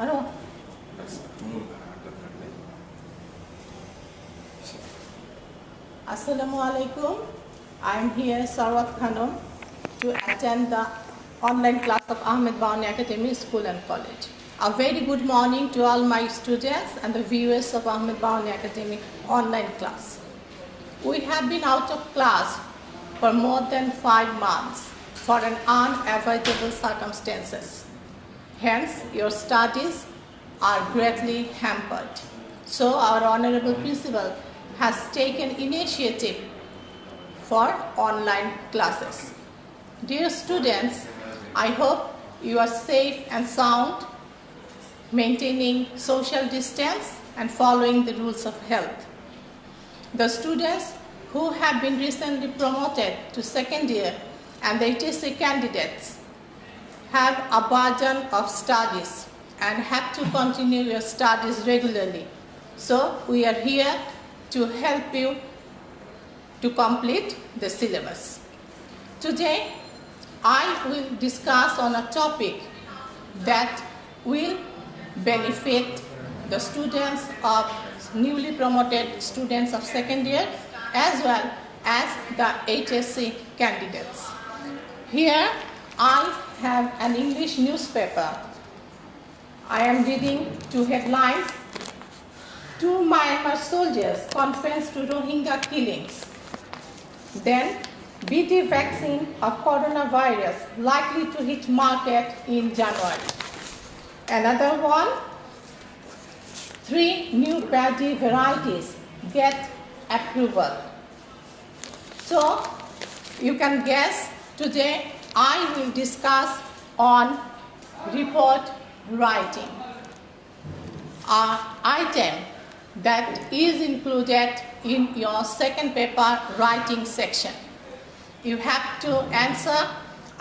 আরো Assalamu alaikum. I am here, Sarwat Khanum, to attend the online class of Ahmed Bawani Academy School and College. A very good morning to all my students and the viewers of Ahmed Bawani Academy online class. We have been out of class for more than 5 months for an unavoidable circumstances. Hence, your studies are greatly hampered. So, our Honorable Principal has taken initiative for online classes. Dear students, I hope you are safe and sound, maintaining social distance and following the rules of health. The students who have been recently promoted to second year and the HSC candidates have a burden of studies and have to continue your studies regularly. So we are here to help you to complete the syllabus. Today, I will discuss on a topic that will benefit the students of newly promoted students of second year as well as the HSC candidates. Here, I have an English newspaper. I am reading two headlines. 2 Myanmar soldiers confess to Rohingya killings. Then, BT vaccine of coronavirus likely to hit market in January. Another one, 3 new paddy varieties get approval. So, you can guess today I will discuss on report writing, an item that is included in your second paper writing section. You have to answer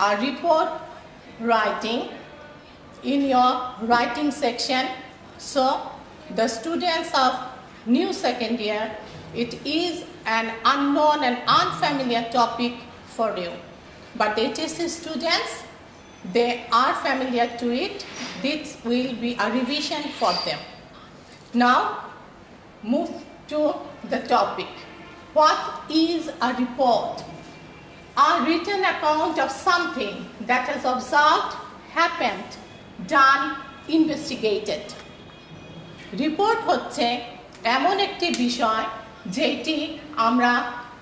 a report writing in your writing section. So the students of new second year, it is an unknown and unfamiliar topic for you. But the HSC students, they are familiar to it. This will be a revision for them. Now, move to the topic. What is a report? A written account of something that has observed, happened, done, investigated. Report হচ্ছে এমন একটি বিষয় যেটি আমরা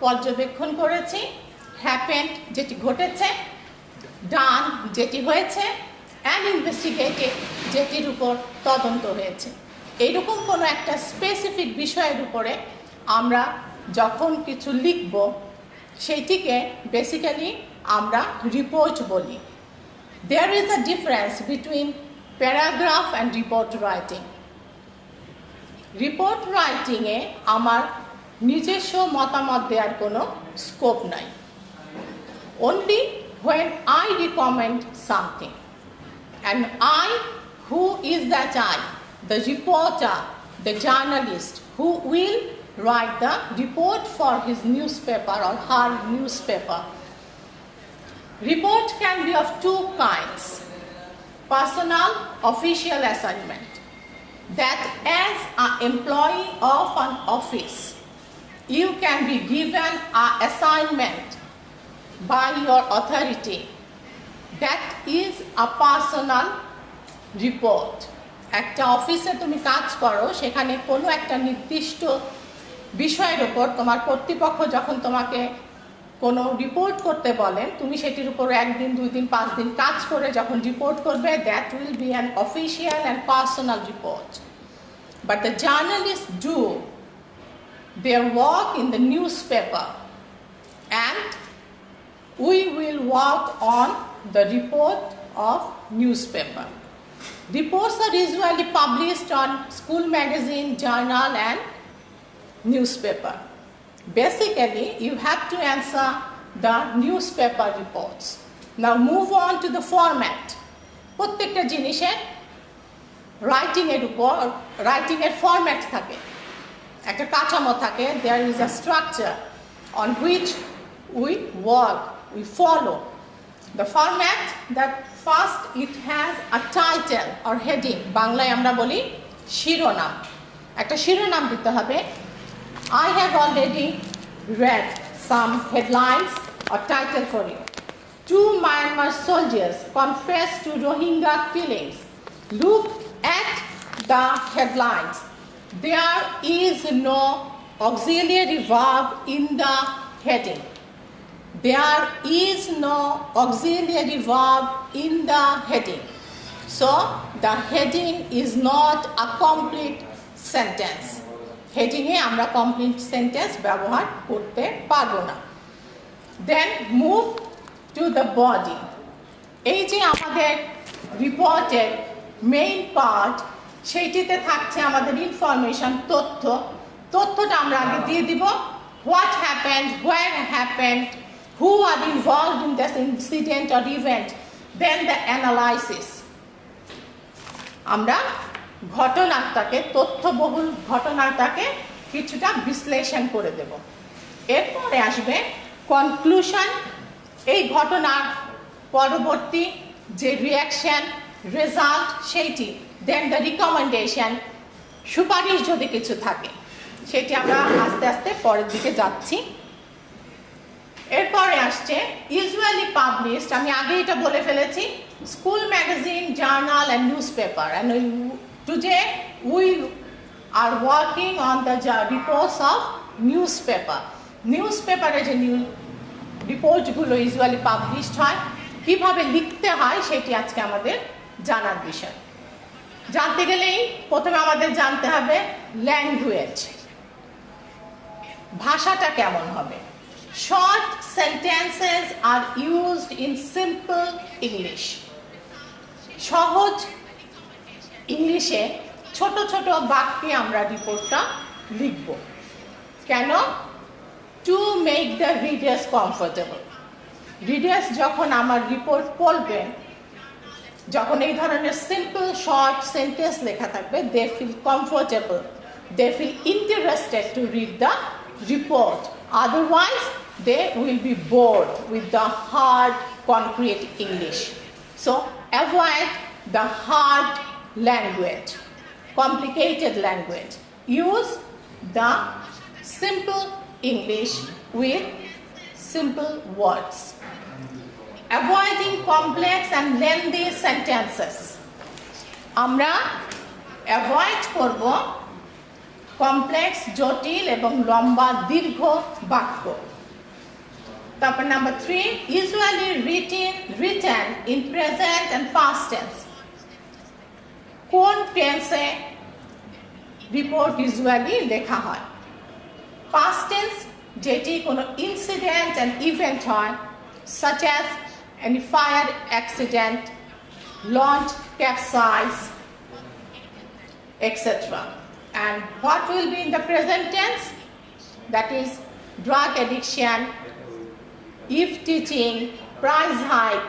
পর্যবেক্ষণ করেছি, happened যেটি ঘটেছে, ডান যেটি হয়েছে, অ্যান্ড ইনভেস্টিগেটেড যেটির উপর তদন্ত হয়েছে। এইরকম কোনো একটা স্পেসিফিক বিষয়ের উপরে আমরা যখন কিছু লিখব সেইটিকে বেসিক্যালি আমরা রিপোর্ট বলি। There is a difference between paragraph and report writing. Report রাইটিংয়ে আমার নিজস্ব মতামত দেওয়ার কোনো স্কোপ নাই। Only when I recommend something, and I, who is that I? The reporter, the journalist who will write the report for his newspaper or her newspaper. Report can be of 2 kinds. Personal, official assignment. That as an employee of an office, you can be given an assignment by your authority. That is a personal report. একটা অফিসে তুমি কাজ করো, সেখানে কোনো একটা নির্দিষ্ট বিষয়ের উপর তোমার কর্তৃপক্ষ যখন তোমাকে কোনো রিপোর্ট করতে বলেন, তুমি সেটির উপর 1 দিন 2 দিন 5 দিন কাজ করে যখন রিপোর্ট করবে, that will be an official and personal report. But the journalists do their work in the newspaper, and we will work on the report of newspaper. Reports are usually published on school magazine, journal and newspaper. Basically, you have to answer the newspaper reports. Now move on to the format. প্রত্যেকটা জিনিসের রাইটিংয়ের উপর রাইটিংয়ের format থাকে, একটা কাঠামো থাকে। There is a structure on which we work, we follow. The format that First, it has a title or heading. বাংলায় আমরা বলি শিরোনাম। একটা শিরোনাম দিতে হবে। I have already read some headlines or title for you. 2 Myanmar soldiers confess to Rohingya killings. Look at the headlines. There is no auxiliary verb in the heading. There is no auxiliary verb in the heading. So the heading is not a complete sentence. Heading এ আমরা complete sentence ব্যবহার করতে পারবো না। Then move to the body. এই যে আমাদের রিপোর্টের main part, সেইটিতে থাকছে আমাদের ইনফরমেশন, তথ্যটা আমরা আগে দিয়ে দিব। What happened, where happened, who are involved in this incident or event, then the analysis. আমরা ঘটনাটাকে, তথ্যবহুল ঘটনাটাকে কিছুটা বিশ্লেষণ করে দেব। এরপরে আসবে কনক্লুশন, এই ঘটনার পরবর্তী যে রিঅ্যাকশন, রেজাল্ট সেইটি, দেন দ্য রিকমেন্ডেশন, সুপারিশ যদি কিছু থাকে সেটি আমরা আস্তে আস্তে পরের দিকে যাচ্ছি। এরপরে আসছে ইউজুয়ালি পাবলিশড, আমি আগে এটা বলে ফেলেছি, school magazine, journal and news paper. And today we are working on the reports of news paper. News পেপারে যে রিপোর্টগুলো ইউজুয়ালি পাবলিশড হয়, কীভাবে লিখতে হয় সেটি আজকে আমাদের জানার বিষয়। জানতে গেলেই প্রথমে আমাদের জানতে হবে ল্যাঙ্গুয়েজ, ভাষাটা কেমন হবে। Short sentences are used in simple English. সহজ ইংলিশে ছোট ছোট বাক্যে আমরা রিপোর্টটা লিখব। কেন? To make the readers comfortable. Readers যখন আমার রিপোর্ট পড়বেন, যখন এই ধরনের সিম্পল শর্ট সেন্টেন্স লেখা থাকবে, they feel comfortable, they feel interested to read the report. Otherwise, they will be bored with the hard, concrete English. So, avoid the hard language, complicated language. Use the simple English with simple words. Avoiding complex and lengthy sentences. আমরা avoid করব complex, জটিল এবং লম্বা দীর্ঘ বাক্য। তারপর number 3, usually written in present and past tense. কোন টেন্সে রিপোর্ট ইউজুয়ালি লেখা হয়? পাস্ট টেন্স, যেটি কোনো ইনসিডেন্ট অ্যান্ড ইভেন্ট হয়, such as any fire accident, launch capsize, etc. And what will be in the present tense? That is drug addiction, teaching, price hike.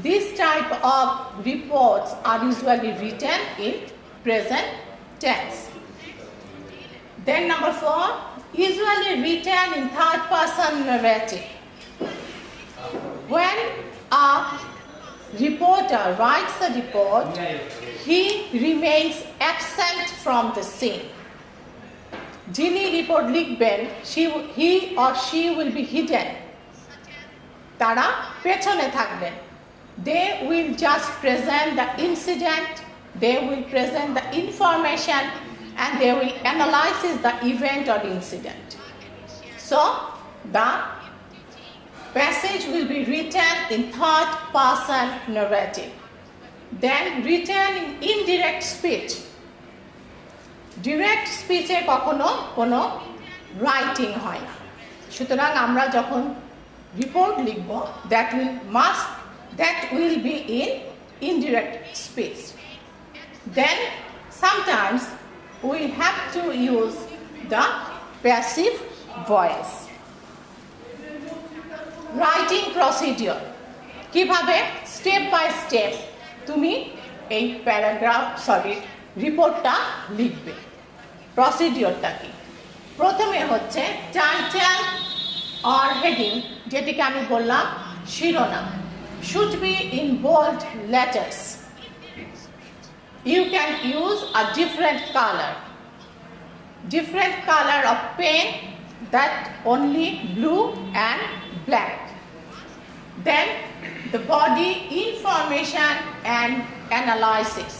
This type of reports are usually written in present tense. Then number 4, usually written in third person narrative. When a reporter writes a report, he remains absent from the scene. যিনি report লিখবেন, he or she will be hidden. তারা পেছনে থাকবেন। They will just present the incident, they will present the information, and they will analyze the event or incident. So, the passage will be written in third person narrative. Then written in indirect speech. Direct স্পিচে কখনো কোনো writing হয় না। সুতরাং আমরা যখন report লিখব, that will be in indirect speech. Then sometimes we have to use the passive voice. Writing procedure, কিভাবে স্টেপ বাই স্টেপ তুমি এই রিপোর্টটা লিখবে। প্রসিডিওরটা কি? প্রথমে হচ্ছে টাইটেল অর হেডিং, যেটিকে আমি বললাম শিরোনাম। should be in bold letters. You can use a different color of pen, that only blue and black. Then the body information and analysis.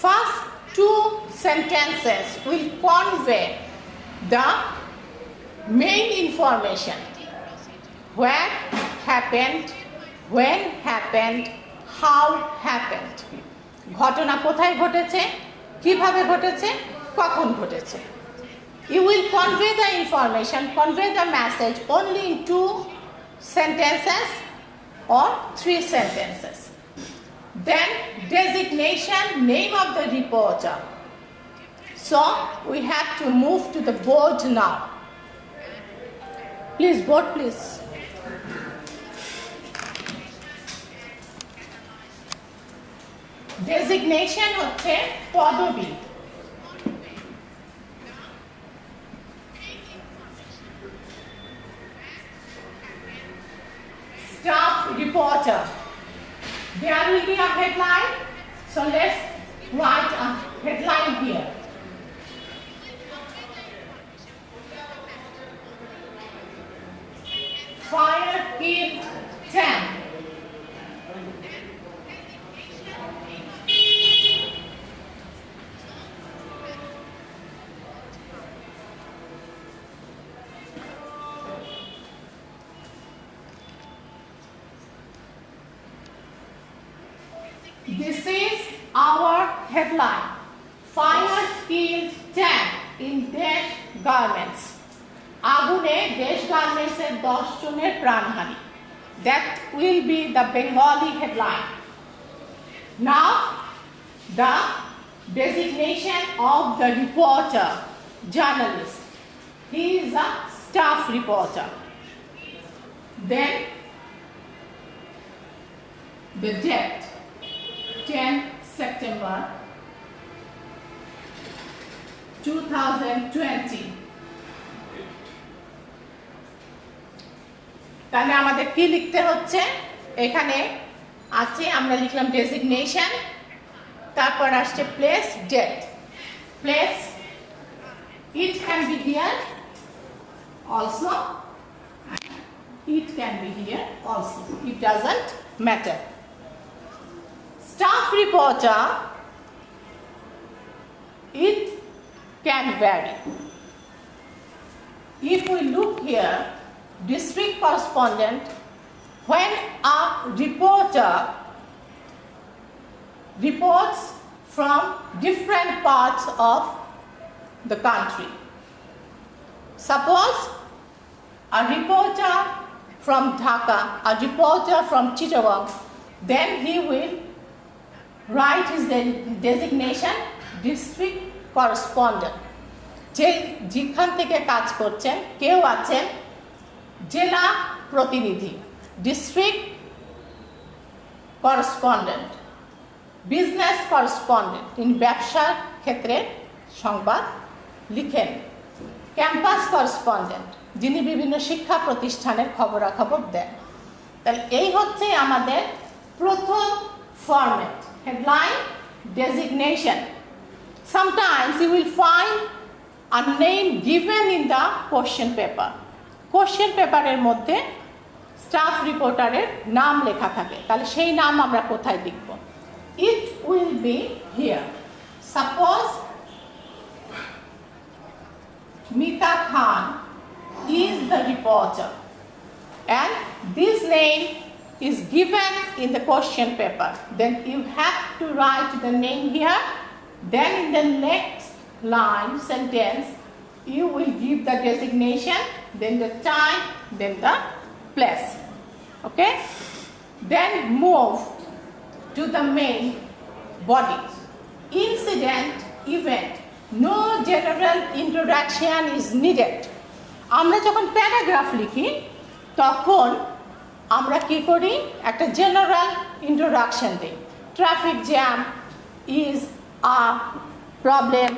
First two sentences will convey the main information: where happened, when happened, how happened. ঘটনা কোথায় ঘটেছে, কিভাবে ঘটেছে, কখন ঘটেছে. You will convey the information, convey the message only in 2 sentences or 3 sentences. Then designation, name of the reporter. So we have to move to the board now. Please, board please. Designation হচ্ছে পদবী. Staff reporter. There will be a headline, so let's write a headline here. Fire killed 10. This is our headline. Fire killed 10 in Desh Garments. আগুনে দেশ গার্মেন্টসের 10 জনের প্রাণহানি. That will be the Bengali headline. Now the designation of the reporter, journalist. He is a staff reporter. Then the date, 10 September 2020. তাহলে আমাদের কি লিখতে হচ্ছে, এখানে আছে আমরা লিখলাম ডেজিগনেশন, তারপর আসছে place, date. Place, it can be here also, it can be here also, it doesn't matter. Staff reporter, it can vary. If we look here, district correspondent, when a reporter reports from different parts of the country. Suppose a reporter from Dhaka, a reporter from Chittagong, then he will write his designation district correspondent. যেখান থেকে কাজ করছেন, কেউ আছেন জেলা প্রতিনিধি, district correspondent, business correspondent, তিনি ব্যবসার ক্ষেত্রে সংবাদ লিখেন, ক্যাম্পাস করেসপন্ডেন্ট, যিনি বিভিন্ন শিক্ষা প্রতিষ্ঠানের খবরাখবর দেন. তাহলে এই হচ্ছে আমাদের প্রথম format, headline, designation. Sometimes you will find a name given in the question paper. Question পেপারের মধ্যে স্টাফ রিপোর্টারের নাম লেখা থাকে, তাহলে সেই নাম আমরা কোথায় লিখব? It will be here. Suppose Mita Khan is the reporter and this name is given in the question paper. Then you have to write the name here. Then in the next line, sentence, you will give the designation, then the time, then the place. Okay? Then move to the main body. Incident, event. No general introduction is needed. আমরা যখন paragraph লিখি তখন আমরা কি করি, একটা general introduction দিই. Traffic jam is a problem,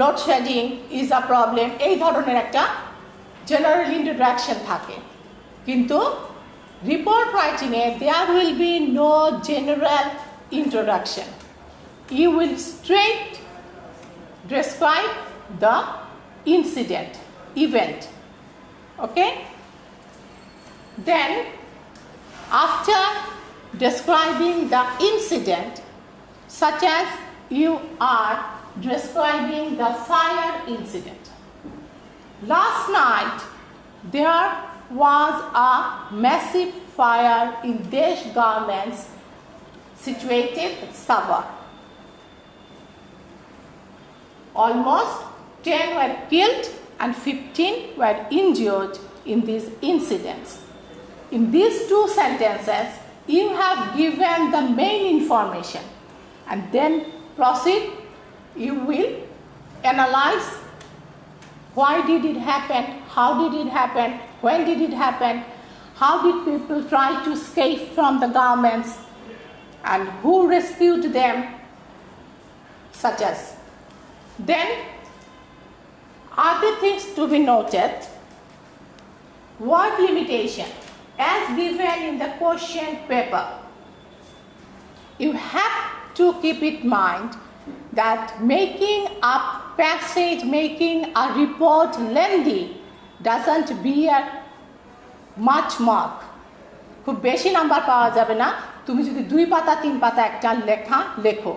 load shedding is a problem, এই ধরনের একটা জেনারেল ইন্ট্রোডাকশন থাকে. কিন্তু report writing there will be no general introduction. You will straight describe the incident, event. Okay? Then after describing the incident, such as you are describing the fire incident. Last night there was a massive fire in Desh Garments situated at Savar. Almost 10 were killed and 15 were injured in these incidents. In these two sentences, you have given the main information and then proceed. You will analyze why did it happen, how did it happen, when did it happen, how did people try to escape from the garments, and who rescued them, such as. Then other things to be noted: word limitation as given in the question paper. You have to keep in mind that making a passage, making a report lengthy doesn't bear much mark. খুব বেশি number পাওয়া যাবে না তুমি যদি 2 পাতা 3 পাতা একটা লেখা লেখো।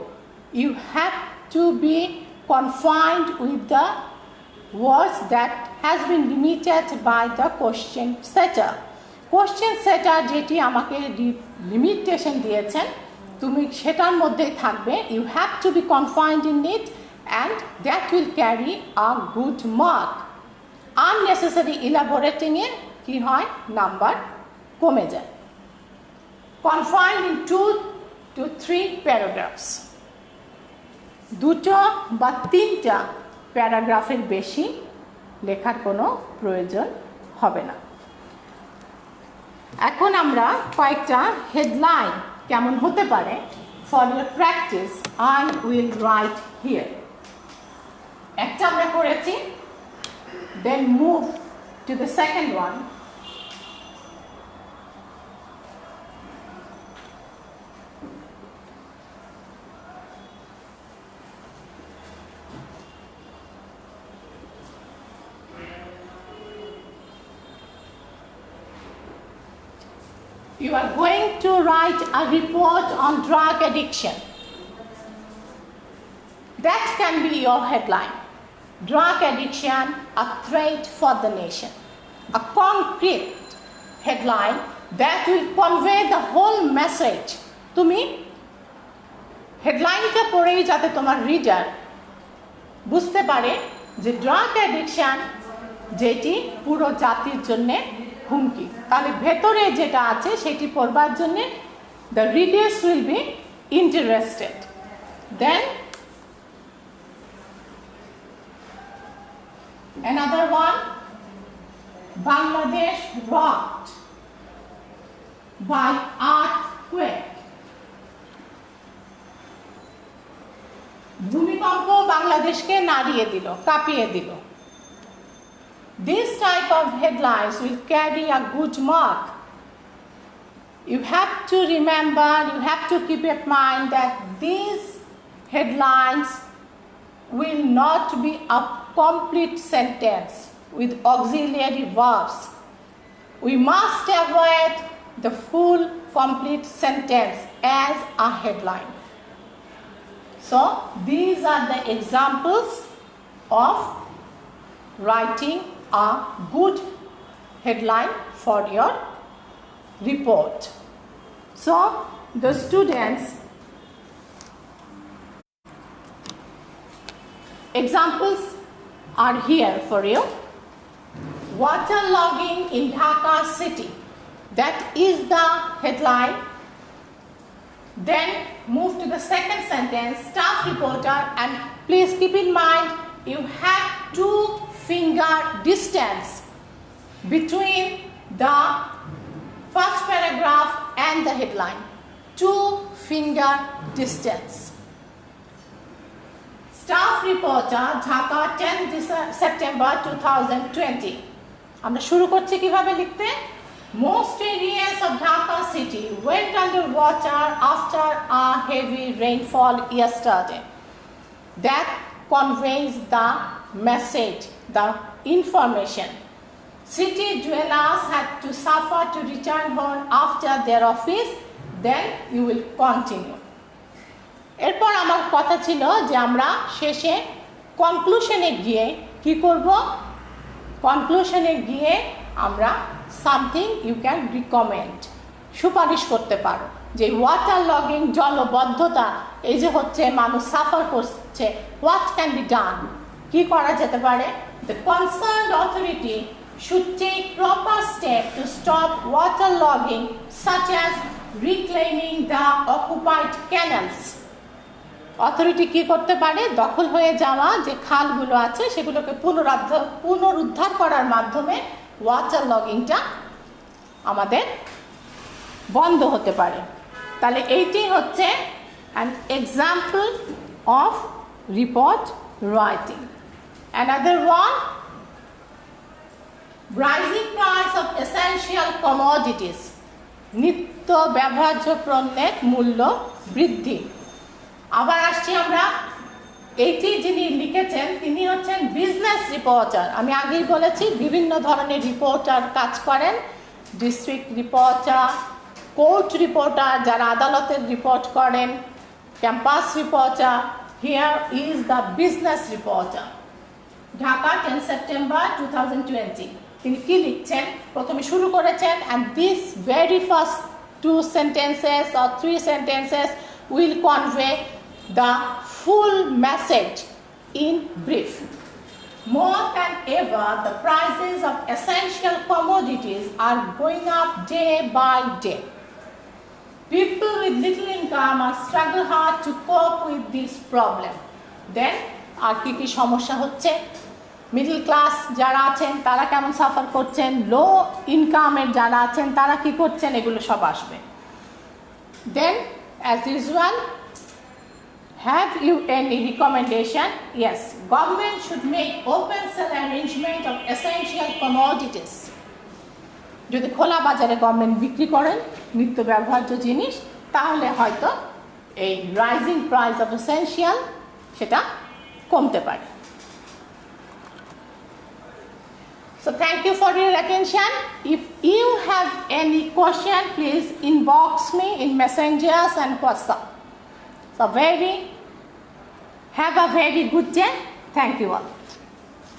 You have to be confined with the words that has been limited by the question setter. Question setter যেটি আমাকে লিমিটেশন দিয়েছেন তুমি সেটার মধ্যেই থাকবে। You have to be confined in it and that will carry a good mark. Unnecessary elaborating এ কি হয় number কমে যায়। Confined in 2 to 3 paragraphs. 2 বা 3টা প্যারাগ্রাফের বেশি লেখার কোনো প্রয়োজন হবে না। এখন আমরা কয়েকটা হেডলাইন কেমন হতে পারে for your practice I will write here. একটা আমরা করেছি, then move to the second one. You are going to write a report on drug addiction. That can be your headline. Drug addiction, a threat for the nation. A concrete headline that will convey the whole message. তুমি হেডলাইনটা পড়েই যাতে তোমার reader বুঝতে পারে যে drug addiction যেটি পুরো জাতির জন্যে হুমকি, তাহলে ভেতরে যেটা আছে সেটি পড়বার জন্য the readers will be interested. Then another one, Bangladesh rocked by earthquake. ভূমিকম্প বাংলাদেশকে নাড়িয়ে দিল, কাঁপিয়ে দিল। This type of headlines will carry a good mark. You have to remember, you have to keep in mind that these headlines will not be a complete sentence with auxiliary verbs. We must avoid the full complete sentence as a headline. So these are the examples of writing a good headline for your report. So the students, examples are here for you. Waterlogging in Dhaka city, that is the headline. Then move to the second sentence, staff reporter, and please keep in mind you have 2 finger distance between the first paragraph and the headline. 2 finger distance. Staff reporter, Dhaka, 10 September 2020. আমরা শুরু করছি কিভাবে লিখতে? Most areas of Dhaka city went underwater after a heavy rainfall yesterday. That conveys the message, the information. City dwellers had to suffer to return home after their office. Then you will continue. এরপর আমার কথা ছিল যে আমরা শেষে কনক্লুশনে গিয়ে কি করব? কনক্লুশনে গিয়ে আমরা সামথিং ইউ ক্যান রিকমেন্ড, সুপারিশ করতে পারো যে ওয়াটার লগিং, জলবদ্ধতা, এই যে হচ্ছে মানুষ সাফার করছে, হোয়াট ক্যান বি ডান, কি করা যেতে পারে? The concerned authority should take proper steps to stop waterlogging, such as reclaiming the occupied canals. Authority কি করতে পারে? দখল হয়ে যাওয়া যে খালগুলো আছে সেগুলোকে পুনরুদ্ধার করার মাধ্যমে ওয়াটার লগিংটা আমাদের বন্ধ হতে পারে। তাহলে এইটি হচ্ছে an example of report writing. Another one, rising price of essential commodities, নিত্য ব্যবহার্য পণ্যের মূল্য বৃদ্ধি। আবার আসছি আমরা, এইটি যিনি লিখেছেন তিনি হচ্ছেন বিজনেস রিপোর্টার। আমি আগেই বলেছি বিভিন্ন ধরনের রিপোর্টার কাজ করেন, ডিস্ট্রিক্ট রিপোর্টার, কোর্ট রিপোর্টার যারা আদালতের রিপোর্ট করেন, campus reporter. Here is the business reporter, Dhaka 10 September 2020। তিনি কি লিখছেন? প্রথমে শুরু করেছেন, and this very first 2 sentences or 3 sentences will convey the full message in brief. More than ever, the prices of essential commodities are going up day by day. People with little income are struggle hard to cope with this problem. Then আর কি কি সমস্যা হচ্ছে? Middle class যারা আছেন তারা কেমন suffer করছেন, লো ইনকামের যারা আছেন তারা কি করছেন, এগুলো সব আসবে। Then as usual, have you any recommendation? Yes, government should make open sale arrangement of essential commodities. যদি খোলা বাজারে গভর্নমেন্ট বিক্রি করেন নিত্য ব্যবহার্য জিনিস, তাহলে হয়তো এই রাইজিং প্রাইস অফ এসেনশিয়াল সেটা কমতে পারে। So thank you for your attention. If you have any question, please inbox me in messengers and WhatsApp. So have a very good day. Thank you all.